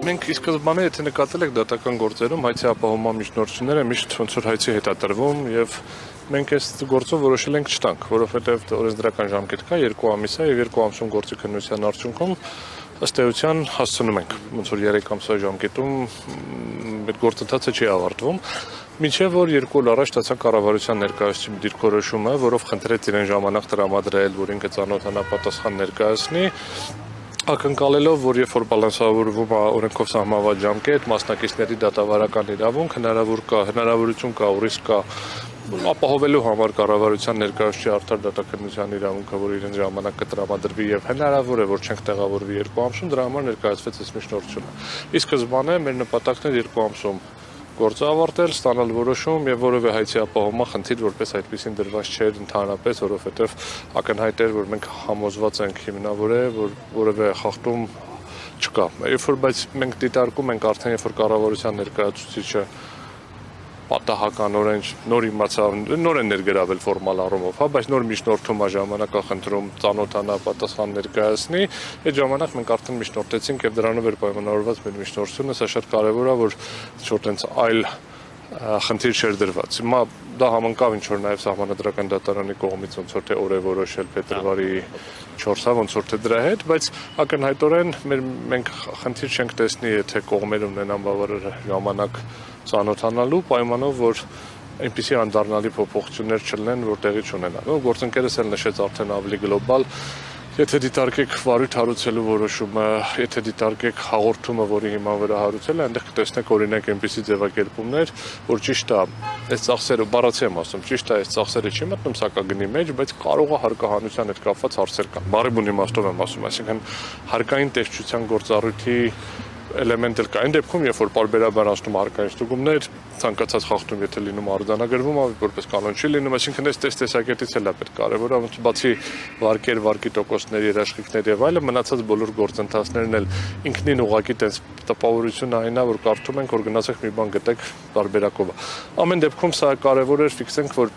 Մենք ի սկզբանե եթե նկատել եք դատական գործերում հայցի ապահովման միջնորդությունները միշտ ոնց որ հայցի հետատրվում եւ մենք այս գործով որոշել ենք չտանք, որովհետեւ օրենսդրական ժամկետ կա 2 ամիս է եւ 2 ամսում գործի քննության արդյունքում ըստ էության հասցնում ենք ոնց որ 3 ամսվա ժամկետում այդ գործընթացը չի ավարտվում Մինչև որ 2 օր առաջ ստացա կառավարության ներկայացուցիչ դիրքորոշումը, որով խնդրեց իրեն ժամանակ տրամադրել, որ ինքը ծանոթանա պատասխան ներկայացնի, ակնկալելով, որ երբ որ բալանսավորվում է օրենքով սահմանված ժամկետ, մասնակիցների դատավարական իրավունք, հնարավորություն կա, ռիսկ կա ապահովելու համար կառավարության ներկայացուցիչի արդար դատաքննության իրավունքը, որ իրեն ժամանակ կտրամադրվի եւ հնարավոր է, որ չենք տեղավորվի 2 ամսում, դրա համար ներկայացվեց այս միջնորդությունը։ Իսկ սկզբանե մեր նպատակն էր 2 ամսում գործը ավարտել, ստանալ որոշում եւ որևէ հայցի ապահովման խնդիր որպես այդպեսին դրված չէր ընդհանրապես, որովհետեւ ակնհայտ էր, որ մենք համոզված ենք հիմնավոր է, որ որևէ խախտում չկա։ Երբ որ բայց մենք դիտարկում ենք արդեն երբ որ կառավարության ներկայացուցիչը պատահականորեն նոր իմացավ, նոր են ներգրավել ֆորմալ առումով, հա, բայց նոր միջնորդում է ժամանակախնդրում ծանոթանա պատասխան ներկայացնի, այդ ժամանակ մենք արդեն միջնորդեցինք եւ դրանով էր պայմանավորված մեր միջնորդությունը, սա շատ կարեւոր է, որ շուտ այնց այլ խնդիր չէր դրված։ Հիմա դա համընկավ ինչ որ նաեւ սահմանադրական դատարանի կողմից ոնց որ թե օր է որոշել փետրվարի 4-ը ոնց որ թե դրա հետ, բայց ակնհայտորեն մենք խնդիր չենք տեսնի, եթե կողմերը ունենան բավարար ժամանակ ծանոթանալու պայմանով, որ այնպիսի անդառնալի փոփոխություններ չլինեն, որ տեղի չունենան։ Գործընկերս էլ նշեց արդեն ավելի գլոբալ Եթե դիտարկեք վարույթ հարուցելու որոշումը, եթե դիտարկեք հաղորդումը, որի հիման վրա հարուցել է, այնտեղ կտեսնեք օրինակ այնպիսի ձևակերպումներ, որ ճիշտ է, այս ծախսերը բառացի եմ ասում, ճիշտ է, այս ծախսերը չի մտնում սակագնի մեջ, բայց կարող է հարկահանության հետ կապված հարցեր կան։ Բառի իմաստով եմ ասում, այսինքն հարկային տեսչության գործառույթի էլեմենտ էլ կա։ Այն դեպքում, երբ որ պարբերաբար անցնում հարկային ստուգումներ, ցանկացած խախտում եթե լինում արձանագրվում, որպես կանոն չի լինում, այսինքն այս տեսակետից էլ է պետք կարևոր է, բացի վարկեր, վարկի տոկոսների, երաշխիքների եւ այլը, մնացած բոլոր գործընթացներն էլ ինքնին ուղղակի տես տպավորությունը այն է, որ կարդում ենք, որ գնացեք մի բան գտեք տարբերակով։ Ամեն դեպքում սա կարևոր է ֆիքսենք, որ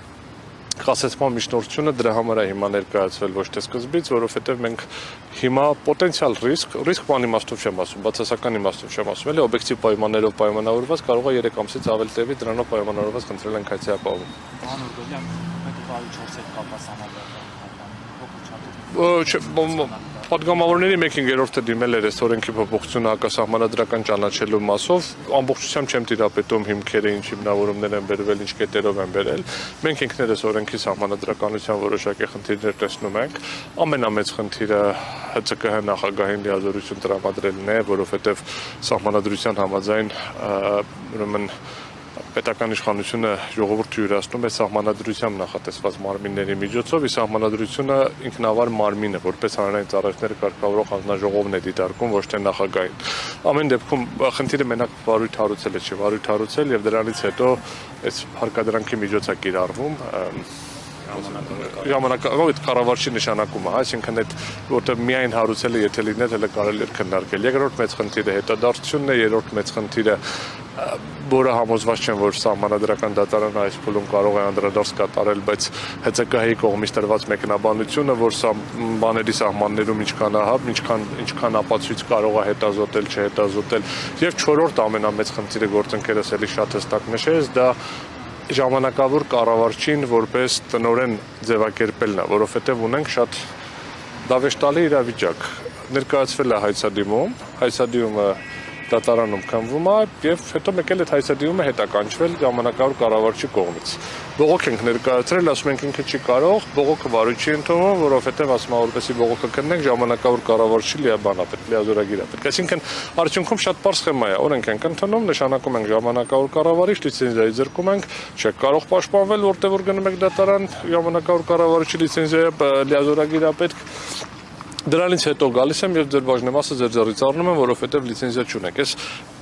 Կասեցման միջնորդությունը դրա համար է հիմա ներկայացվել ոչ թե սկզբից, որովհետև մենք հիմա պոտենցիալ ռիսկ բան իմաստով չեմ ասում, բացասական իմաստով չեմ ասում, էլի օբյեկտիվ պայմաններով պայմանավորված կարող է 3 ամսից ավել տևի, դրանով պայմանավորված խնդրել ենք հայցի ապահովում։ Պարոն Օրբելյան, մեկ 4 հետ կապված համապատասխան Պատգամավորների 1/5-ը դիմել էր այս օրենքի փոփոխությունը հակասահմանադրական ճանաչելու մասով, ամբողջությամբ չեմ տիրապետում հիմքերը, ինչ հիմնավորումներ են բերվել, ինչ կետերով են բերել։ Մենք ինքներս օրենքի սահմանադրականության որոշակի խնդիրներ տեսնում ենք։ Ամենամեծ խնդիրը ՀՑԿ նախագահին լիազորություն տրամադրելն է, որովհետև սահմանադրության համաձայն ուրեմն պետական իշխանությունը ժողովուրդը յուրացնում է սահմանադրությամբ նախատեսված մարմինների միջոցով, իսկ սահմանադրությունը ինքնավար մարմին է, որպես հանրային ծառայությունները կարգավորող հանձնաժողովն է դիտարկում, ոչ թե նախագահին։ Ամեն դեպքում խնդիրը մենակ վարույթ հարուցելը չէ, վարույթ հարուցել եւ դրանից հետո այս հարկադրանքի միջոց է կիրառվում ժամանակավոր կառավարչի նշանակումը, այսինքն այդ որտեղ միայն հարուցելը եթե լիներ, հələ կարելի էր քննարկել։ Երկրորդ մեծ խնդիրը հետադարձությունն է, երրորդ մեծ խնդիրը որը համոզված չեմ, որ սահմանադրական դատարանը այս փուլում կարող է անդրադարձ կատարել, բայց ՀՑԿ-ի կողմից տրված մեկնաբանությունը, որ սա բաների սահմաններում ինչքան ահավ, ինչքան ապացույց կարող է հետազոտել, չհետազոտել, եւ չորրորդ ամենամեծ խնդիրը գործընկերս էլի շատ հստակ նշեց, դա ժամանակավոր կառավարչին որպես տնօրեն ձևակերպելն է, որովհետև ունենք շատ դավեշտալի իրավիճակ։ Ներկայացվել է հայցադիմումը դատարանում քննվում է եւ հետո մեկ էլ այդ հայցադիմումը հետականչվել ժամանակավոր կառավարչի կողմից։ Բողոք ենք ներկայացրել, ասում ենք ինքը չի կարող, բողոքը վարույթ չի ընդունում, որովհետեւ ասում է որպեսի բողոքը քննենք ժամանակավոր կառավարչի լիազորագիր է պետք։ Այսինքն արդյունքում շատ པարզ սխեմա է, օրենք ենք ընդունում, նշանակում ենք ժամանակավոր կառավարիչ, լիցենզիայի զրկում ենք, չեք կարող պաշտպանվել, որտեղ որ գնում եք դատարան, ժամանակավոր կառավարչի լիցենզիա լիազորագիր է պետք։ Դրանից հետո գալիս եմ եւ ձեր բաժնեմասը ձեր ձեռից առնում եմ, որովհետեւ լիցենզիա չունեք։ Այս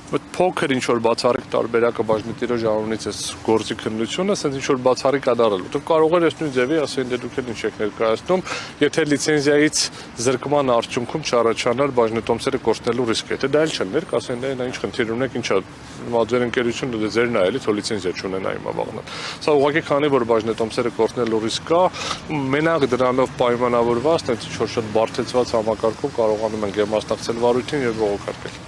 փոքր ինչ որ բացառիկ տարբերակը բաժնետիրոջ անունից էս գործի քննությունը, ասենց ինչ որ բացառիկ ադարել։ Դուք կարող եք այս նույն ձևի ասեն դե դուք էլ ինչ եք ներկայացնում, եթե լիցենզիայից զրկման արդյունքում չառաջանար բաժնետոմսերը կորցնելու ռիսկ է։ Դա էլ չլներ, կասեն դե նա ինչ խնդիր ունեք, ինչա ձեր ընկերությունը դե ձերն է, էլի թո լիցենզիա չունենա հիմա վաղնան։ Սա ուղղակի քանի որ բաժնետոմսերը կորցնելու ռիսկ կա, մենակ դրանով պայմանավորված, այնց ինչ որ շատ բարդեցված համակարգով կարողանում ենք եւ մասնակցել վարույթին եւ բողոքարկել։